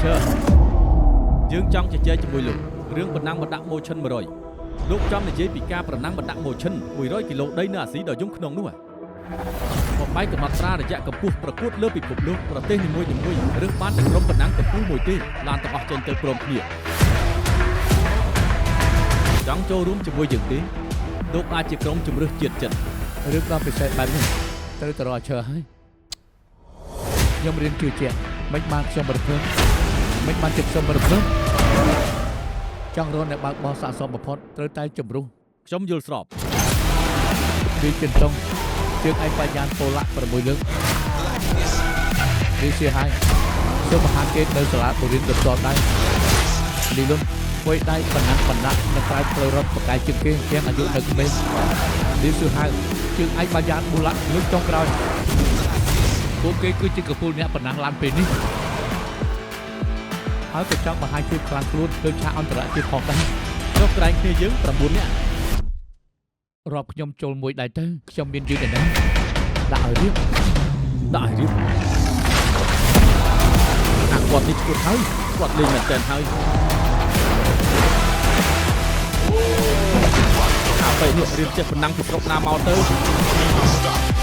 Archer យើងចង់ជជែកជាមួយលោករឿងបណ្ណាំបណ្ដាក់ Motion 100លោកចំនិយាយពីការប្រណាំងបណ្ដាក់ Motion 100គីឡូដីនៅអាស៊ីដ៏យំក្នុងនោះបបែកកំណត់ត្រារយៈកម្ពស់ប្រកួតលើពិភពលោកប្រទេសនីមួយៗឬបានតែក្រុមបណ្ណាំកម្ពុជាមួយទេឡានទាំងអស់ចេញទៅព្រមគ្នាចង់ចូលរួមជាមួយយើងទេលោកអាចជាក្រុមជំរឿសជាតិចិត្តឬក៏ពិសេសបែបនេះត្រូវទៅរក Archer ហើយខ្ញុំរៀនជឿជាក់មិនបានខ្ញុំបរិភើមិនបានចិត្តខ្ញុំបរិភើចង់រននៅបើកបោះស័ក្តិសមបំផុតត្រូវតែជំរុះខ្ញុំយល់ស្របវាចិនតុងជើងឯកបញ្ញាប៉ូឡាក់6លើកវាជាហើយសូមបង្ហាញគេនៅសាលាបរិញ្ញាបត្រដែរលីលុនវ័យដៃបណ្ណាបណ្ដាក់នៅក្រៅផ្លូវរត់បកាយជាងគេទាំងអាយុនៅក្មេងវាជាហើយជើងឯកបញ្ញាប៉ូឡាក់លើកចុងក្រោយពួកគេគឺជាកពូលអ្នកបណ្ណាឡានពេលនេះហើយក៏ចង់បង្ហាញភាពខ្លាំងខ្លួនលើឆាកអន្តរជាតិផងដែរចុះក្រែងគ្នាយើង9នាក់រាប់ខ្ញុំចូលមួយដែរទៅខ្ញុំមានយឺតឯណាដាក់ឲ្យរៀបអាគាត់នេះឈួតហើយគាត់លេងមែនទែនហើយអាពេលនេះរៀបចេះប៉ុណ្ណឹងពីស្រុកណាមកទៅ